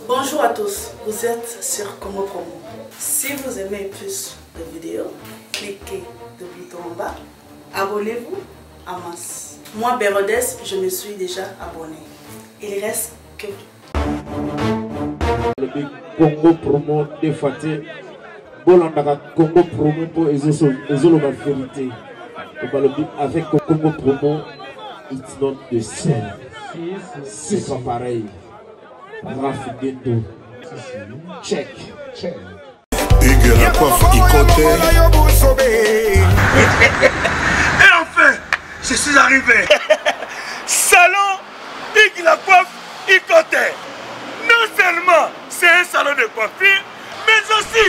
Bonjour à tous, vous êtes sur Congo Promo. Si vous aimez plus de vidéos, cliquez le bouton en bas, abonnez-vous en masse. Moi, Bérodès, je me suis déjà abonné. Il reste que le Congo Promo défaté. Bolanda Congo Promo pour la vérité. Avec Congo Promo, it's not the same. C'est pas pareil. Rafigeto. Check. Hugues la coiffe Ikoté. Et enfin, je suis arrivé. Salon Hugues la coiffe Ikoté. Non seulement c'est un salon de coiffure, mais aussi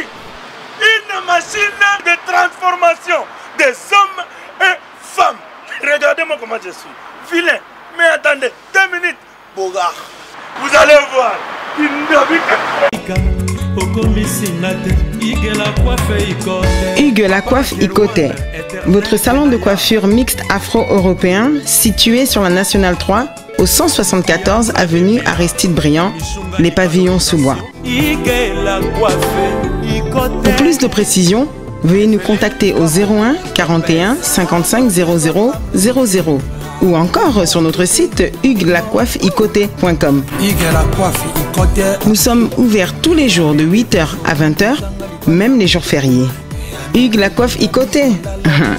une machine de transformation des hommes et femmes. Regardez-moi comment je suis. Vilain. Mais attendez, 2 minutes. Bogart. Vous allez voir. Hugues la coiffe Ikoté. Votre salon de coiffure mixte afro-européen situé sur la Nationale 3 au 174 avenue Aristide Briand, les pavillons sous bois. Pour plus de précisions, veuillez nous contacter au 01 41 55 00 00 ou encore sur notre site huguelacoiffeikoté.com. Nous sommes ouverts tous les jours de 8h à 20h, même les jours fériés. Hugues la coiffe Ikoté,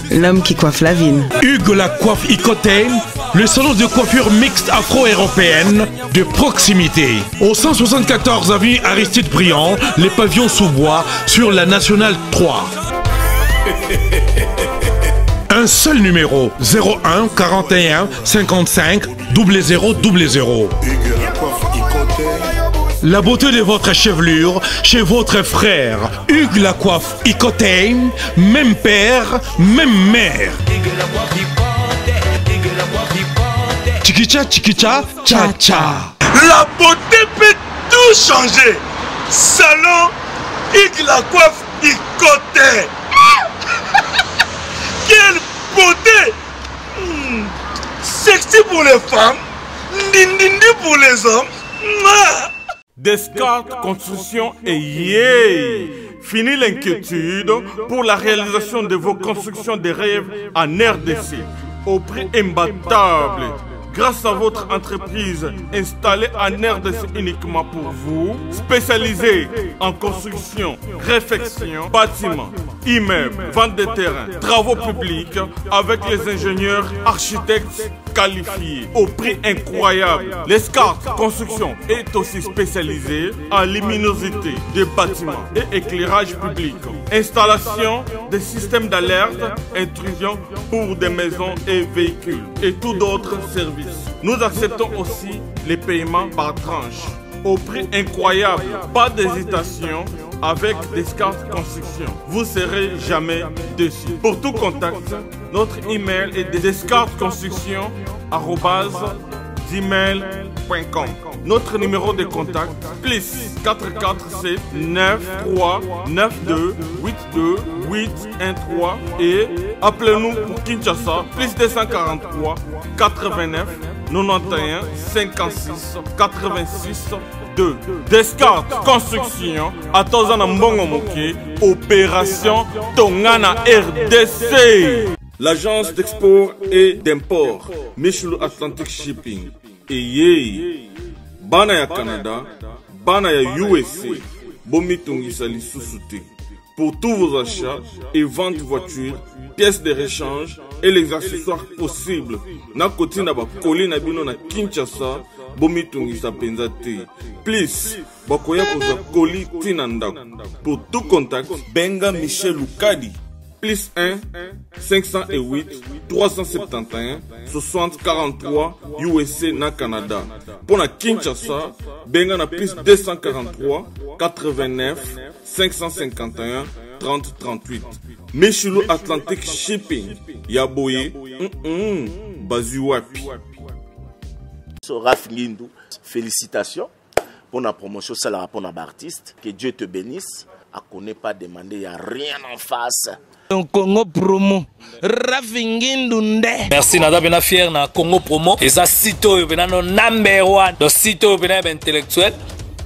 l'homme qui coiffe la ville. Hugues la coiffe Ikoté, le salon de coiffure mixte afro-européenne de proximité. Au 174 avenue Aristide Briand, les pavillons sous bois sur la Nationale 3. Un seul numéro, 01 41 55 00 00. La beauté de votre chevelure chez votre frère. Hugues la coiffe Ikoté, même père, même mère. Chikicha, chikicha, cha cha. La beauté peut tout changer. Salon Hugues la coiffe Ikoté. Quelle beauté! Sexy pour les femmes, dindindi pour les hommes. Descartes Construction et yeah! Fini l'inquiétude pour la réalisation de vos constructions de rêves en RDC au prix imbattable. Grâce à votre entreprise installée en RDC uniquement pour vous, spécialisée en construction, réfection, bâtiments, immeubles, vente de terrains, travaux publics, avec les ingénieurs architectes qualifiés au prix incroyable. Descartes Construction est aussi spécialisée en luminosité des bâtiments et éclairage public, installation des systèmes d'alerte, intrusion pour des maisons et véhicules et tout d'autres services. Nous acceptons aussi les paiements par tranche au prix incroyable. Pas d'hésitation avec Descartes Construction. Vous serez jamais déçus. Pour tout contact, notre email est descartesconstruction@gmail.com. Notre numéro de contact plus 447 93 92 82 813 et appelez-nous pour Kinshasa plus 243 89 91 56 86 2. Descartes Construction à Tozana Mbongo Moké, opération Tongana RDC. L'agence d'export et d'import Michel Atlantic Shipping et yé bana ya Canada, bana ya USA, bomitungisa lisusu. Pour tous vos achats et ventes de voitures, pièces de rechange et les accessoires possibles. Na koti na ba koli na bino na Kinshasa, bomitungisa penza te. Please, bakoya koza koli tinanda. Pour tout contact, benga Michel Lukadi. Plus 1 508 371 60 43 USA na Canada. Pour la Kinshasa, benga na plus 243 89 551 30 38. Michelo Atlantic Shipping. Yaboye. Bazuapi. Raph Ngindou, félicitations pour la promotion, c'est la pour l'artiste. Que Dieu te bénisse. À connaît pas demander, il n'y a rien en face. Congo Promo, Raph Ngindou nde. Merci nada bena fier na Congo Promo. Et ça site oyo bena no number 1. Do site oyo bena intellectuel.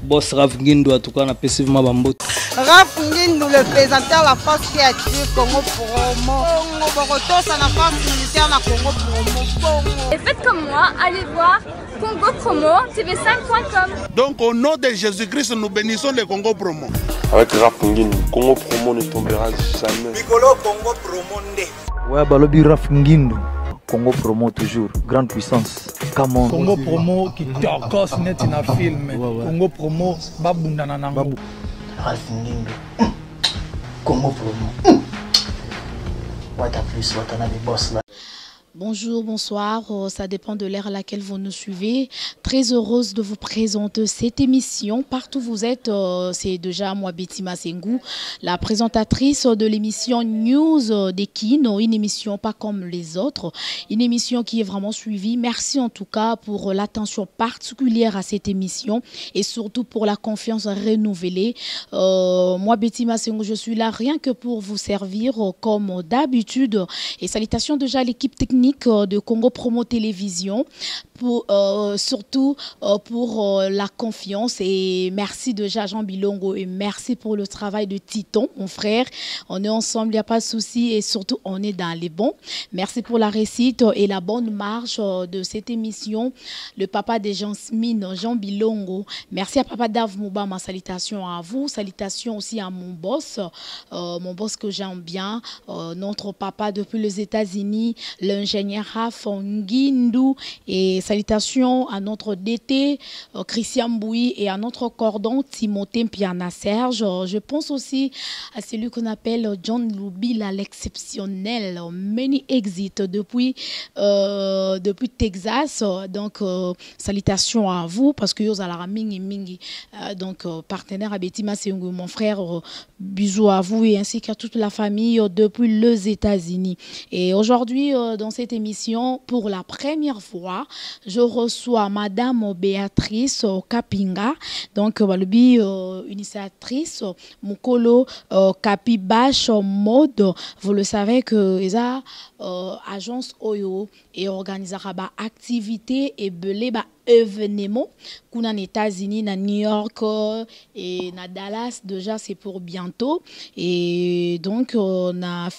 boss Raf Ngindu en tout cas, on a passivement Bambote. Raf Ngindu, le présentateur de la force créative Congo Promo. Borotos à la force militaire de Congo Promo. Et faites comme moi, allez voir Congo Promo, tv5.com. Donc au nom de Jésus-Christ, nous bénissons le Congo Promo. Avec Raf Ngindu, Congo Promo ne tombera jamais. Piccolo Congo Promo Nde. Ouais, Balobi Raf Ngindu. Congo Promo toujours, grande puissance. Come on. Congo Promo qui torcos net in a film. Congo Promo, babundana nango. Raf Ngindu. Congo Promo. What a plus, what a des boss là. Bonjour, bonsoir, ça dépend de l'ère à laquelle vous nous suivez. Très heureuse de vous présenter cette émission. Partout où vous êtes, c'est déjà moi, Betty Massengou, la présentatrice de l'émission News des Kino, une émission pas comme les autres, une émission qui est vraiment suivie. Merci en tout cas pour l'attention particulière à cette émission et surtout pour la confiance renouvelée. Moi, Betty Massengou, je suis là rien que pour vous servir comme d'habitude. Et salutations déjà à l'équipe technique de Congo Promo Télévision, pour, surtout pour la confiance, et merci déjà Jean Bilongo et merci pour le travail de Titon, mon frère. On est ensemble, il n'y a pas de souci et surtout on est dans les bons. Merci pour la réussite et la bonne marche de cette émission. Le papa de Jasmine, Jean Bilongo. Merci à papa Dave Mouba, ma salutation à vous. Salutations aussi à mon boss que j'aime bien, notre papa depuis les États-Unis, l'ingénieur Raf Ngindu, et salutations à notre DT Christian Bouy et à notre cordon Timothée Piana Serge. Je pense aussi à celui qu'on appelle John Lubila, l'exceptionnel, many exit depuis Texas. Donc salutations à vous parce que vous avez mingi donc partenaire à Betty Massengou, mon frère, bisous à vous et ainsi qu'à toute la famille depuis les États-Unis. Et aujourd'hui dans cette émission, pour la première fois, je reçois Madame Béatrice Kapinga, donc initiatrice Mukolo Kapibash Mode. Vous le savez que les agence Oyo et organisera activité et belé événement qu'on a aux États-Unis, na New York et na Dallas déjà c'est pour bientôt, et donc na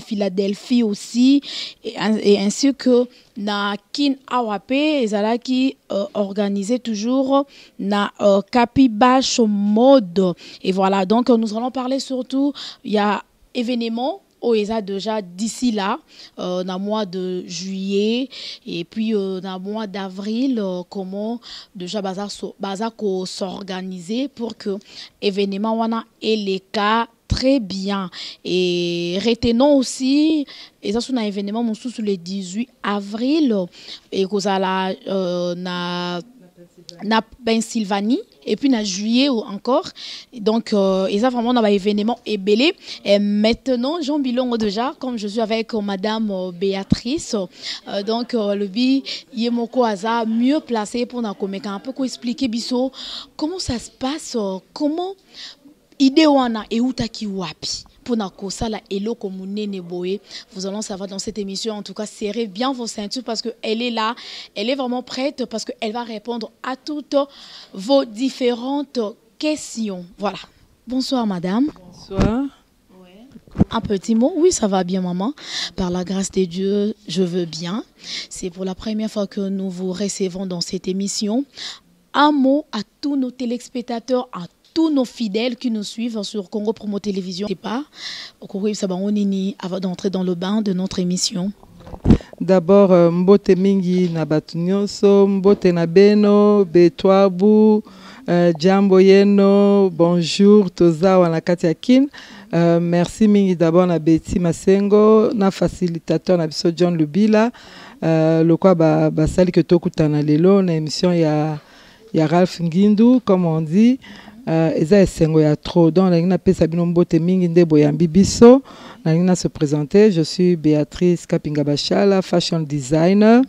Philadelphie aussi et ainsi que na Kin Awape ezala qui organisé toujours na Kapibash Mode. Et voilà, donc nous allons parler surtout, il y a événement OESA déjà d'ici là, dans le mois de juillet et puis dans le mois d'avril, comment déjà bazar s'organiser pour que l'événement wana ait les cas très bien. Et retenons aussi, et ça c'est un événement sous le 18 avril et que ça na Pennsylvanie et puis na juillet encore, donc et ça vraiment un événement ébélé. Et maintenant Jean Bilongo déjà, comme je suis avec Madame Béatrice, donc le bi yemoko aza mieux placé pour na komeka un peu expliquer biso comment ça se passe, comment idée wana et utaki wapi pour na kosala elo komunene boye. Vous allons savoir dans cette émission. En tout cas, serrez bien vos ceintures parce que elle est là, elle est vraiment prête parce qu'elle va répondre à toutes vos différentes questions. Voilà. Bonsoir madame. Bonsoir. Un petit mot, oui, ça va bien maman. Par la grâce de Dieu, je veux bien. C'est pour la première fois que nous vous recevons dans cette émission. Un mot à tous nos téléspectateurs, à tous nos fidèles qui nous suivent sur Congo Promo Télévision. Je ne sais pas, avant d'entrer dans le bain de notre émission. D'abord, mbote mingi na batu nyonso, mbote na beno, betwabu, jambo yeno, bonjour, toza wana kati ya kin. Merci mingi d'abord na Betty Masengo, na facilitateur na biso John Lubila, le quoi basali que tokutana lelo na émission ya Raf Ngindu, comme on dit. Eza esengo ya trop, donc na pesa bino mbote mingi nde boyambi biso na se présenter. Je suis Béatrice Kapinga Bashala, fashion designer,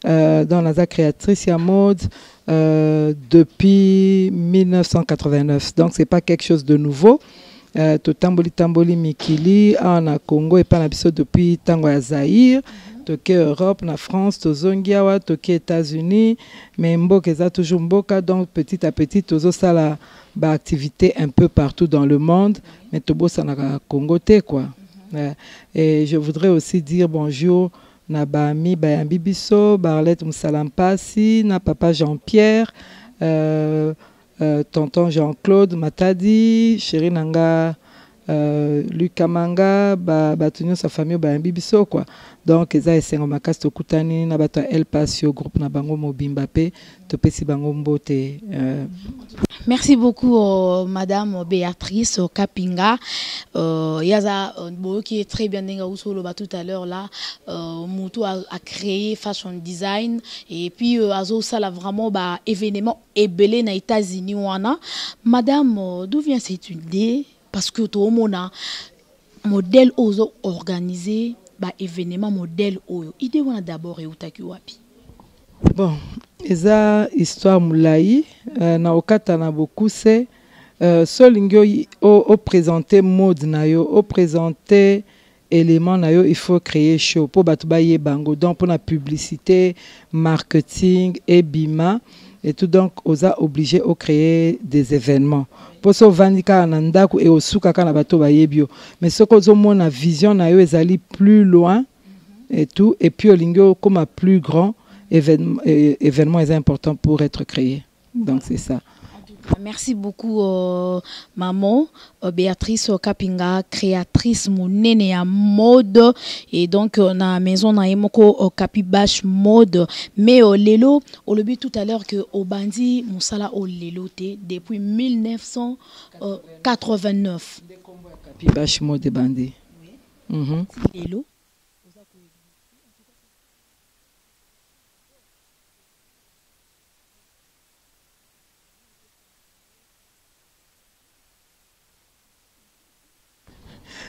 dans la créatrice à mode depuis 1989, donc c'est pas quelque chose de nouveau. To tamboli mikili en Congo et pas na biso depuis tango ya Zaïre. toke Europe, na France, tozongiawa, toke États-Unis, mais mboka eza toujours mboka, donc petit à petit tozo sala ba activité un peu partout dans le monde, mais tobo sanaka Congo te quoi. Et je voudrais aussi dire bonjour na bami bayambi biso, Barlette Msalampasi, na papa Jean-Pierre, tonton Jean-Claude Matadi, chéri nanga Lucas Manga, batunyo sa famille bayambi biso quoi. Donc eza esengo makasi tokutani na bato El Pasio groupe na bango mobimba pe topesi bango mbote. Merci beaucoup madame Béatrice Kapinga. Yaza qui est très bien tout à l'heure là, Moutou a créé fashion design et puis azo ça là vraiment bah événement ébélé na États-Unis wana. Madame, d'où vient cette idée? Parce que tout le monde a modèle ozo organisé bah événement modèle oyo. Idée wana d'abord et utaki wapi? Bon, eza histoire moulaï na okata na beaucoup c'est solingyo o présenter mode na yo, o présenter élément na yo, il faut créer show pour batu baye bango, donc pour la publicité, marketing et bima et tout, donc oza obligé de créer des événements pour so vandika nandaku et osuka kana bato baye bio, mais ce qu'on zo na vision na yo ezali plus loin et tout, et puis olingyo comme un plus grand événement est important pour être créé. Donc c'est ça. Merci beaucoup maman Béatrice Kapinga, créatrice monene à mode et donc na maison na emoko Kapibash mode, mais lelo on le dit tout à l'heure que au bandi musala au lelo té depuis 1989. Kapibash mode bandi. Lelo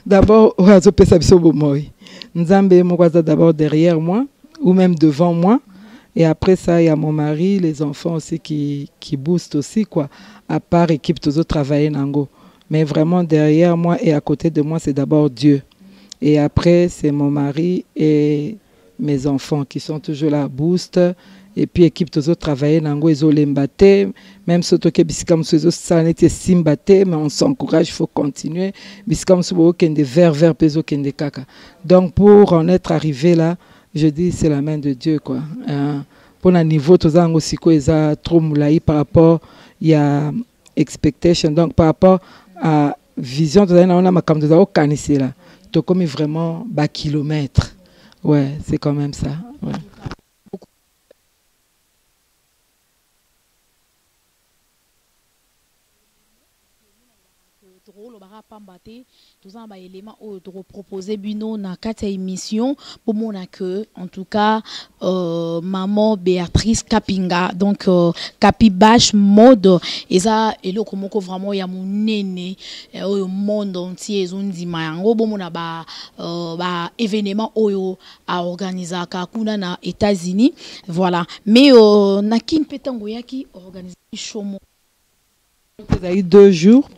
d'abord, Nzambe Mokwaza d'abord derrière moi ou même devant moi. Et après ça, il y a mon mari, les enfants aussi qui boostent aussi quoi. À part équipe, tous autres travailler nango. Mais vraiment derrière moi et à côté de moi, c'est d'abord Dieu. Et après, c'est mon mari et mes enfants qui sont toujours là, boost. Et puis équipe tous autres travailler nango ezolembate, même soto ke bisikam sozo sanete simbate, mais on s'encourage, il faut continuer. Bisikam sobo kende vers peso kende kaka. Donc pour en être arrivé là, je dis c'est la main de Dieu quoi. Pour un niveau tozango siko eza trop moulaï par rapport il y a expectation, donc par rapport à vision tozana on a makam tozao kanisi là. To comme vraiment bas kilomètres. Ouais, c'est quand même ça. Ouais. Tous un élément de proposer bino na kata émission pour mon que en tout cas maman Béatrice Kapinga donc Kapibash mode et ça et le comment vraiment ya mon néné au monde entier zondi mayango bon mona ba événement oyo à organiser ka kuna na États-Unis voilà mais na kin petango yaki organiser show il y a eu 2 jours.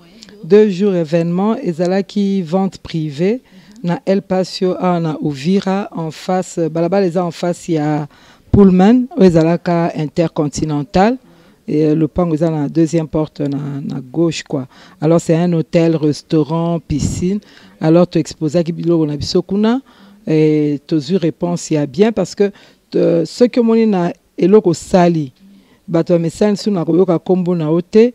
2 jours événements et là qui vente privée na El Pasio na Uvira en face balaba les en face il y a Pullman ezalaka intercontinental et le pang est dans la deuxième porte na gauche quoi. Alors c'est un hôtel, restaurant, piscine. Alors tu exposes qui bilo na biso kuna et tu as réponse il y a bien parce que ce que moni na eloko sali bato message sur na koyoka kombo na hote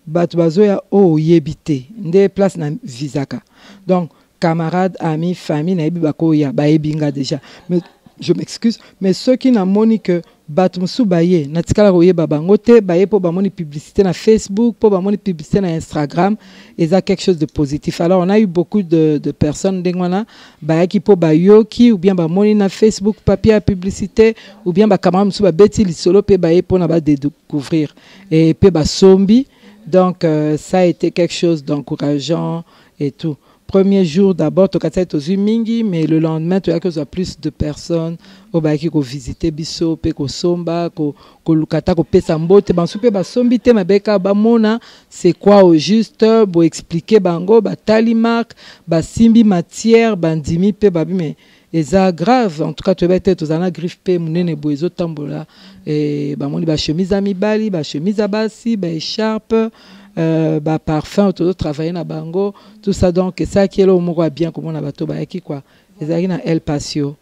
batu bazoya o yebite nde place na visaka donc camarades amis famille na yebi bakoya ba ebinga déjà mais je m'excuse mais ceux qui na moni que batu musu baye na tikala koyeba bango te baye po ba moni publicité na Facebook po ba moni publicité na Instagram et ça quelque chose de positif. Alors on a eu beaucoup de personnes dengwana baye ki po bayoki ou bien ba moni na Facebook papier à publicité ou bien ba camarades musu ba beti lisolo pe baye po na ba découvrir et pe ba sombi. Donc, ça a été quelque chose d'encourageant et tout. Premier jour, d'abord, tu as été mingi, mais le lendemain, tu as que plus de personnes qui ont visité Bisso, ko Somba, ko Lukata, ko Pesambote, Bansoupe, Basombite, Mabeka, Bamona, c'est quoi au juste, expliquer Bango, Talimak, Simbi matière, Bandimi, Babi, mais eza grave. En tout cas, tu vas être aux ana griffe pe munene boezo tambola et ba moni ba chemise à mibali, ba chemise à basi, ba écharpe, ba parfum, tout travailler na bango, tout ça. Donc ça qui est là au moko bien comme on a bato ba qui quoi. Ezaki na El Pasio.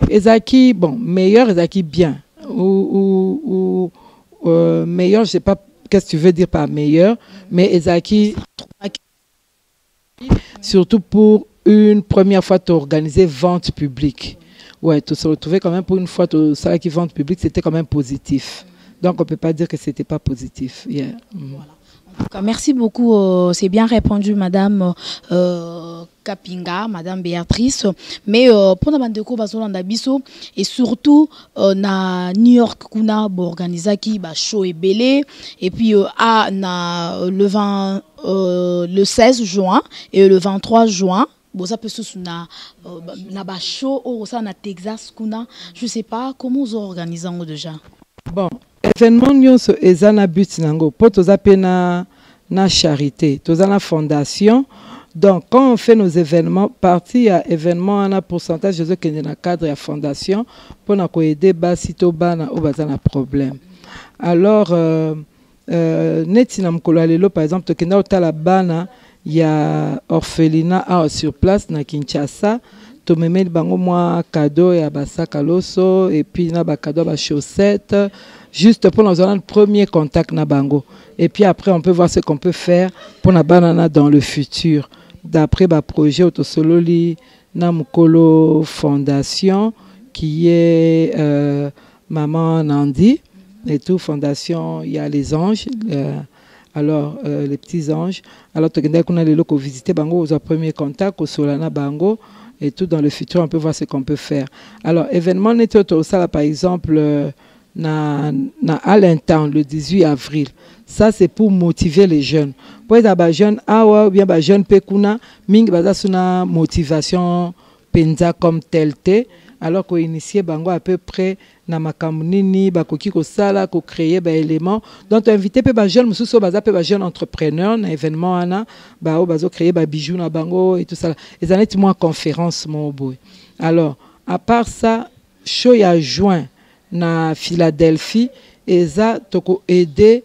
Ezaki bon, meilleur ezaki bien ou meilleur, je sais pas qu'est-ce que tu veux dire par meilleur, mais ezaki surtout pour une première fois tu organisé vente publique. Ouais, tu se retrouvais quand même pour une fois ça qui vente publique, c'était quand même positif. Donc on peut pas dire que c'était pas positif. Yeah. Voilà. Merci beaucoup, c'est bien répondu, Madame Kapinga, Madame Béatrice. Mais pour la bande de Bazolanda Bisso et surtout na New York kuna organisé qui ba show et belé et puis na le 16 juin et le 23 juin. Bon, ça peut se na ba show au na Texas kuna. Je sais pas comment vous organisez déjà. Bon. Événement nyonso ezana but nango po tozape na charité, tozana fondation. Donc quand on fait nos événements, partie à événement on a pourcentage de que dans cadre à fondation pour na ko aider basi to bana o bazana problème. Alors neti na mkolo lelo par exemple tokenda otala bana ya orphelinat sur place na Kinshasa. To meme bango moi cadeau ya basaka loso et puis na ba cadeau ba chaussettes juste pour nous avoir un premier contact na bango et puis après on peut voir ce qu'on peut faire pour na banana dans le futur d'après ba projet autosololi na mukolo fondation qui est maman Nandi et tout fondation il y a les anges alors les petits anges alors to kenda kuna lelo ko visiter bango au premier contact au solana bango et tout dans le futur on peut voir ce qu'on peut faire. Alors événement netto ça par exemple na Allentown le 18 avril. Ça c'est pour motiver les jeunes. Pour les jeunes ou bien les jeunes pekuna ming baza suna motivation penza comme tel alors qu'on initie bango à peu près na makamnini bakoki ko sala ko créer ba élément donc inviter pe ba jeune mususu baza pe ba jeune entrepreneur na événement ana ba o bazo créer ba bijoux na bango et tout ça les années moi conférence mon boy. Alors à part ça show ya juin na Philadelphie eza toko aider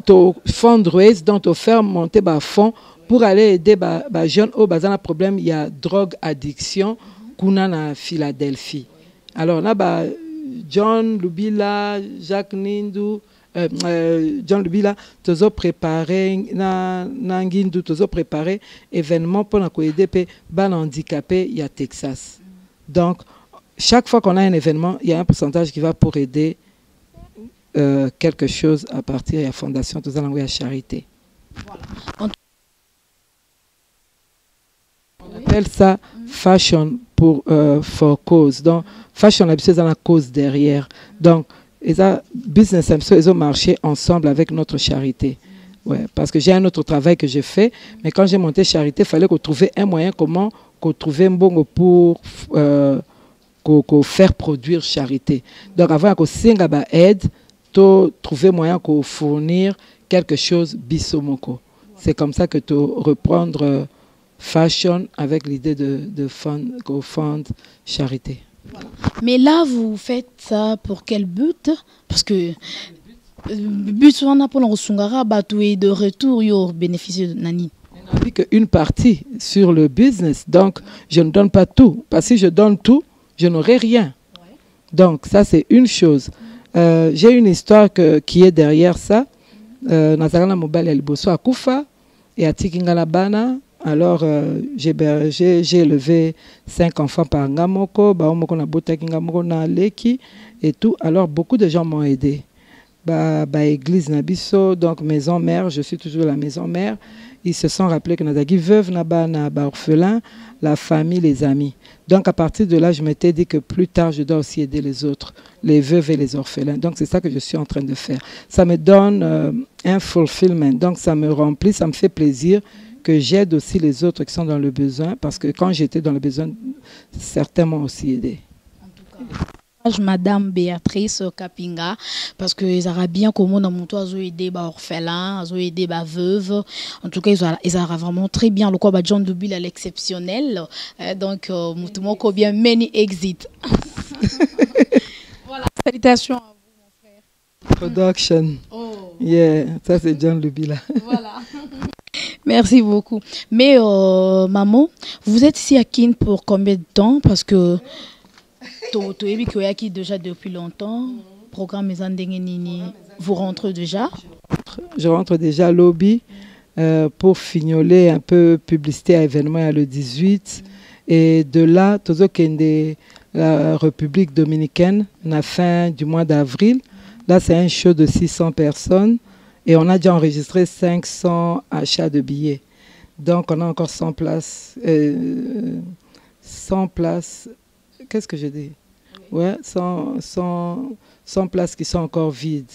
to fundraise donc to faire monter ba fonds pour aller aider ba jeune au bazana problème il y a drogue addiction kuna na Philadelphie. Alors là ba John Lubila, Jacques Nindu, John Lubila, tozo préparé na Ngindu, tozo préparé événement pour nous aider pe ban handicapé il y a Texas. Donc chaque fois qu'on a un événement, il y a un pourcentage qui va pour aider quelque chose à partir de la fondation tozo langue à charité. Voilà. On appelle ça fashion pour for cause. Donc fashion c'est dans la cause derrière. Donc et ça business ils ont marché ensemble avec notre charité. Ouais, parce que j'ai un autre travail que j'ai fait, mais quand j'ai monté charité, il fallait qu'on trouve un moyen comment qu'on trouve un bon pour faire produire charité. Donc avant qu'on singa ba aide, trouver moyen qu'on fournir quelque chose bisomoko. C'est comme ça que tu reprendre fashion avec l'idée de fund charité. Voilà. Mais là, vous faites ça pour quel but? Parce que le but on a pour l'Osungara batoué de retour yo bénéficier de Nani. On n'a qu'une partie sur le business, donc je ne donne pas tout. Parce que si je donne tout, je n'aurai rien. Ouais. Donc ça c'est une chose. J'ai une histoire qui est derrière ça. Nazarana Mobile El Bosso à Koufa et à Tikingala Bana. Alors, j'ai élevé 5 enfants par Ngamoko, Baomoko na Botaki Ngamoko na Leki et tout. Alors, beaucoup de gens m'ont aidé. Église Nabiso, donc maison mère, je suis toujours la maison mère. Ils se sont rappelés que Nazagi veuve Naba orphelin, la famille, les amis. Donc, à partir de là, je m'étais dit que plus tard, je dois aussi aider les autres, les veuves et les orphelins. Donc, c'est ça que je suis en train de faire. Ça me donne un fulfillment. Donc, ça me remplit, ça me fait plaisir que j'aide aussi les autres qui sont dans le besoin, parce que quand j'étais dans le besoin, certains m'ont aussi aidé. En tout cas, Madame Béatrice Kapinga, parce que ils auraient bien comment dans mon toit, ils ont aidé les orphelins, ils ont aidé les veuves. En tout cas, ils auraient vraiment très bien le quoi, John Dubil à l'exceptionnel. Donc, tout le monde a bien many exit. Voilà, salutations à vous, mon frère. Production. Oh. Yeah, ça c'est John Dubil. Voilà. Merci beaucoup. Mais, maman, vous êtes ici à Kin pour combien de temps? Parce que qui déjà depuis longtemps, programme vous rentrez déjà? Je rentre déjà à lobby pour fignoler un peu publicité à événement le 18 et de là Tozo Kende la République dominicaine la fin du mois d'avril. Là c'est un show de 600 personnes et on a déjà enregistré 500 achats de billets. Donc on a encore 100 places 100 places. Qu'est-ce que je dis? Ouais, 100 places qui sont encore vides,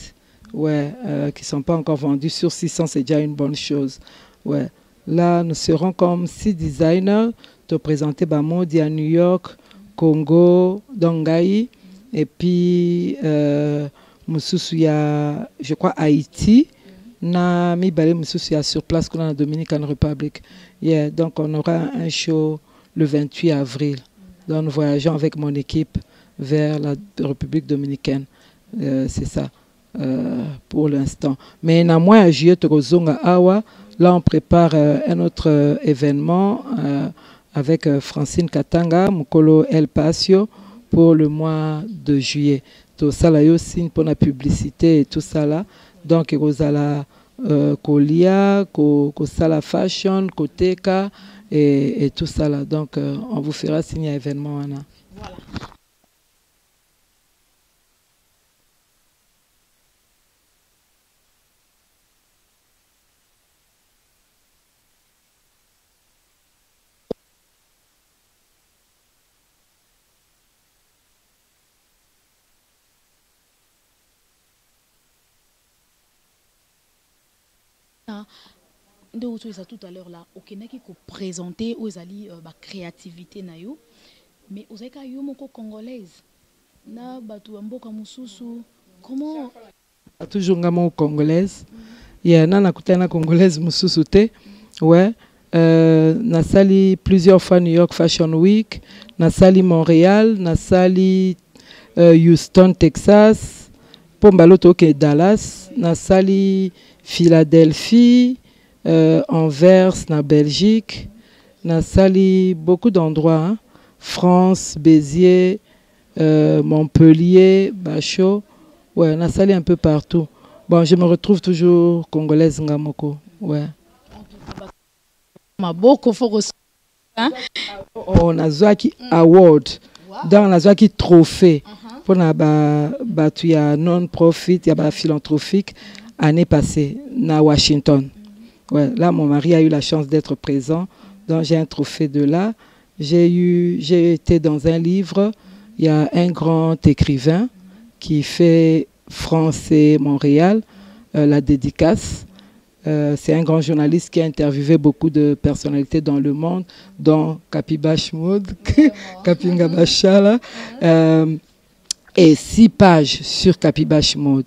ouais, qui ne sont pas encore vendues. Sur 600, c'est déjà une bonne chose. Ouais. Là, nous serons comme 6 designers te présenter Bamodi à New York, Congo, Dongaï, et puis Moussousouya, je crois Haïti, Nami Balé Moussousouya sur place qu'on a en Dominican Republic. Yeah, donc on aura un show le 28 avril. Donc nous voyageons avec mon équipe vers la République dominicaine. C'est ça pour l'instant. Mais na moins à juillet, Awa, là on prépare un autre événement avec Francine Katanga, Mukolo El Pasio, pour le mois de juillet. Tout ça là aussi pour la publicité et tout ça là. Donc il y a Kolia, Kosala Fashion, Koteka et tout ça là. Donc on vous fera signer un événement. Voilà. Tout à l'heure là, ok, qui présenter aux ali créativité na yo, mais aux eka yo moko congolaise, na batu amboka mususu, comment? Toujours ngamo congolaise, ya na kutana congolaise mususu te, ouais. Na sali plusieurs fois New York Fashion Week, na sali Montréal, na sali Houston Texas, Pombaloto ke Dallas, na sali Philadelphie. Anvers, na Belgique, na sali beaucoup d'endroits, hein? France, Béziers, Montpellier, Bachot, ouais, na sali un peu partout. Bon, je me retrouve toujours congolaise ngamoko, ouais. On a Zouaki Award, dans la Zouaki Trophée, pour na tu y a non-profit, il y a philanthropique, année passée, na Washington. Ouais, là, mon mari a eu la chance d'être présent, donc j'ai un trophée de là. J'ai été dans un livre, il y a un grand écrivain qui fait France et Montréal, la dédicace. C'est un grand journaliste qui a interviewé beaucoup de personnalités dans le monde, dont Kapiba Shmoud, Kapinga Bachala, et 6 pages sur Kapiba Shmoud.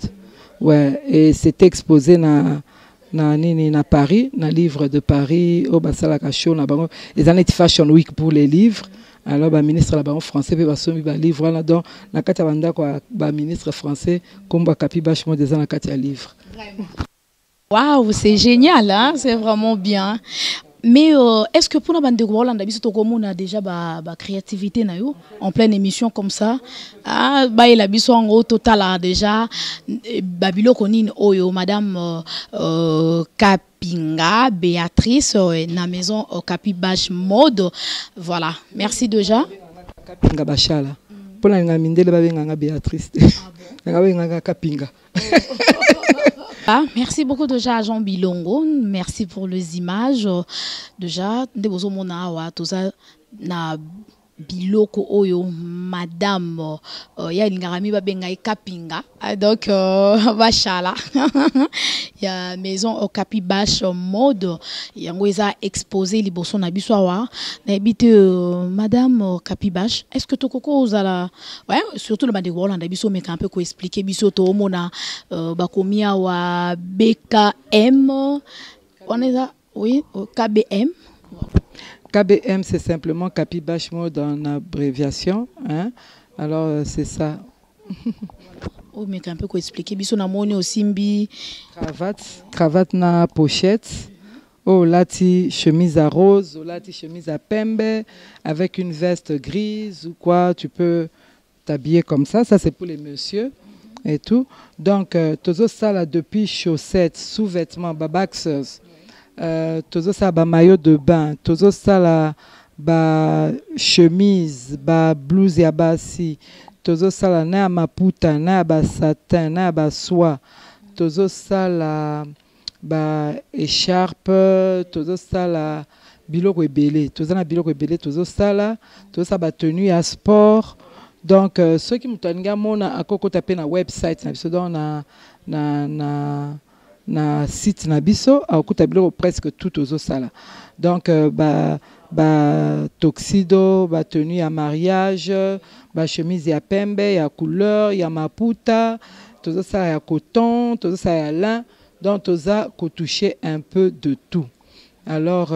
Ouais, et c'est exposé dans Paris, dans le livre de Paris, au Basala Kacho, les années de Fashion Week pour les livres. Alors, le ministre français peut passer un livre là dans la Katavanda quoi, ministre français comme Kapi Bachmo des années de livre. Waouh, c'est génial, hein? C'est vraiment bien. Mais est-ce que pour la bande de Rwanda, on a déjà la créativité en pleine émission comme ça? Ah, bah il a biso en gros total déjà. Babilo Konin Oyo, Madame Kapinga, Béatrice, na maison Kapibach Mode. Voilà, merci déjà. Kapinga Bachala. Pour la mindele babenganga Béatrice. Nga Kapinga. Ah, merci beaucoup déjà à Jean Bilongo, merci pour les images. Déjà, na biloko oyo madame ya lingarami babenga kapinga donc bachala ya maison au Kapi Bash mode yango eza exposé liboso na biso awa na ebite madame Kapi Bash est-ce que tokoko ozala ouais surtout le bande Hollande biso mais un peu ko expliquer biso to mona bakomia wa BKM on est là oui KBM. KBM, c'est simplement Kapi Bash Mode en abréviation. Hein? Alors, c'est ça. Oh, mais un peu quoi expliquer. Biso na moni aussi mbi. Cravate na pochette. Oh, lati chemise à rose, oh, lati chemise à pembe, avec une veste grise ou quoi. Tu peux t'habiller comme ça. Ça, c'est pour les messieurs et tout. Donc, tozo ça là depuis chaussettes, sous-vêtements, babaxers. Tozo ça ba maillot de bain, tozo ça la ba chemise, ba blouse ya basi, tozo ça la na maputa, na ba satin, na ba soie, tozo ça la ba écharpe, tozo ça la biloko ebele, tozo na biloko ebele, tozo ça la, tozo ça ba tenue à sport. Donc ceux qui m'tanga mona akoko taper na website na biso na site na biso akuta biloko presque tout aux sala. Donc ba tuxedo, ba tenue à mariage, ba chemise ya pembe, ya couleur, ya maputa, tout ça ya coton, tout ça ya lin, donc tout ça qu'on toucher un peu de tout. Alors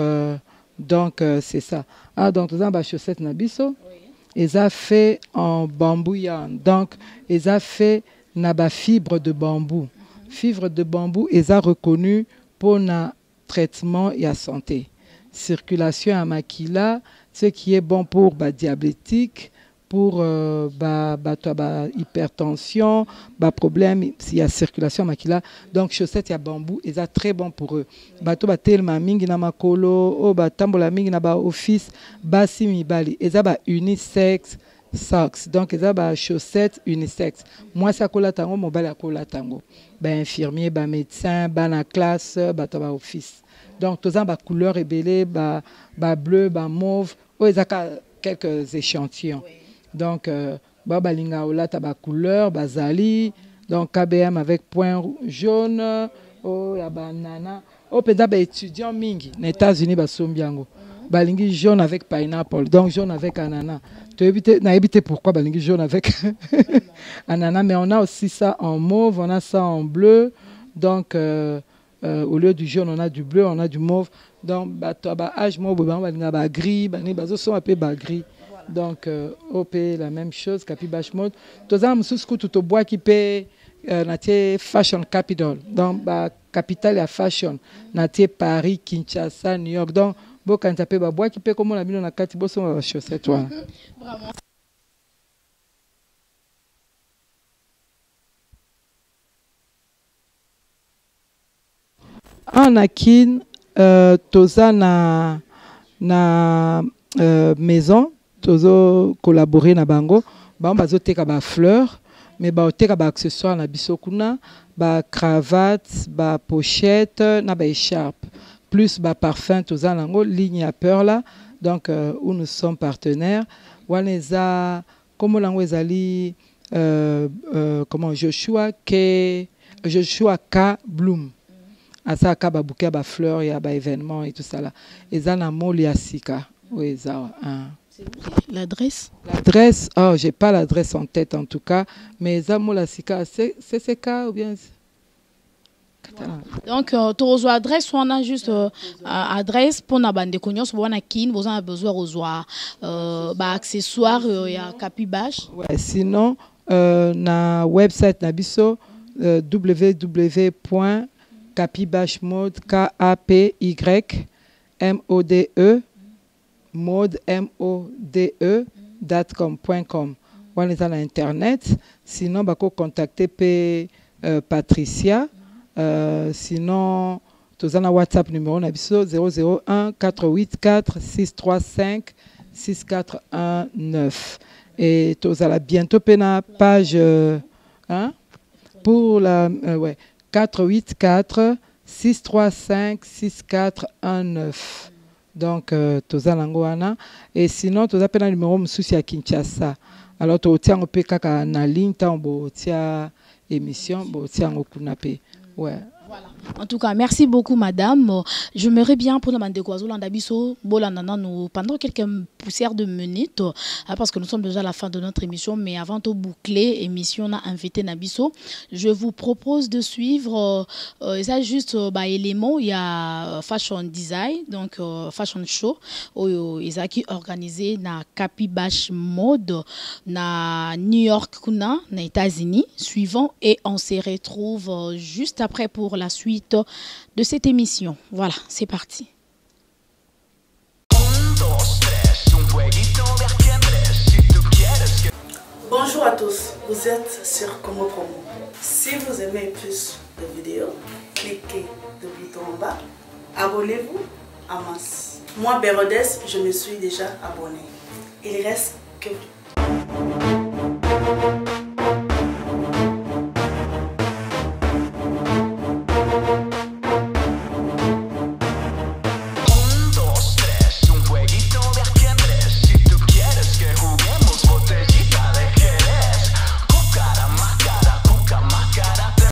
donc c'est ça. Ah donc tout ça ba chaussette na biso, ils a fait en bambou yarn. Donc ils a fait na ba fibre de bambou. Fibre de bambou est reconnu pour un traitement et la santé. Circulation à makila, ce qui est bon pour diabétique, pour hypertension, problème s'il y a circulation à makila. Donc chaussettes à bambou est très bon pour eux. Bato batelma mingi na makolo, o batambola mingi na ba office, basi mibali, est unisexe. Socks. Donc, ils ont chaussettes unisex. Moi, ça colle à tango, mon bal à colle à tango. Infirmier, médecin, na classe, office. Donc, tous les couleurs ébélées, bleu, mauve. Oh, ils ont quelques échantillons. Donc, linga ola taba couleur, zali. Donc, KBM avec point jaune. Oh, ya banana. Oh, peut-être étudiant mingi. Les États-Unis, sombiango. Balingi jaune avec pineapple. Donc, jaune avec ananas. Tu as évité pourquoi balingi jaune avec ananas, mais on a aussi ça en mauve, on a ça en bleu. Donc, au lieu du jaune, on a du bleu, on a du mauve. Donc, âge mauve, gris, sont un peu gris. Donc, OP, la même chose, Kapi Bash Mode. Tous les gens tout bois qui paye fashion capital. Donc, capitale à fashion. Paris, Kinshasa, New York. Donc, bon, quand tu as bois qui paye comme on a mis dans la carte, bon, sont chaussettes. En Akin, toza na maison, tozo collaborer na bango, bazo teka ba fleurs, mais ba teka ba accessoires na bisokuna, ba cravate, ba pochette, na ba écharpe, plus ba parfum toza nango ligne à peur là, donc où nous sommes partenaires. Waneza comme lango ezali comment Joshua K Bloom. Asa ka ba bouquet ba fleurs ya ba événement et tout ça là. Eza na moli ya sika. Oui, ça. L'adresse? L'adresse, oh, j'ai pas l'adresse en tête en tout cas, mais eza moli ya sika, c'est CCK ou bien donc tu reçois adresse ou on a juste adresse pour na bande cognos pour na kin, vous avez besoin reçoit accessoires ya Kapi Bash. Ouais, sinon na website na biso www.kapybashmode mode.com. On est à l'internet. Sinon, bako contacter Patricia. Sinon, tu as un WhatsApp numéro 001 484 635 6419. Et tu as bientôt une page pour la 484 635 6419. Donc toza nango wana et sinon toza pe na numéro mususi ya Kinshasa. Alors to tia ngo pe kaka na ligne tant bo tia émission bo tia ngo kuna pe. Ouais. Voilà. En tout cas, merci beaucoup, madame. J'aimerais bien pour nous pendant quelques poussières de minutes, parce que nous sommes déjà à la fin de notre émission, mais avant de boucler l'émission, on a invité Nabiso. Je vous propose de suivre, ça juste élément, il y a Fashion Design, donc Fashion Show, ils ont organisé na Capibash Mode, na New York, na États-Unis, suivant, et on se retrouve juste après pour la suite de cette émission. Voilà, c'est parti. Bonjour à tous, vous êtes sur Congo Promo. Si vous aimez plus de vidéos, cliquez le bouton en bas, abonnez-vous en masse. Moi, Bérodès, je me suis déjà abonné. Il reste que...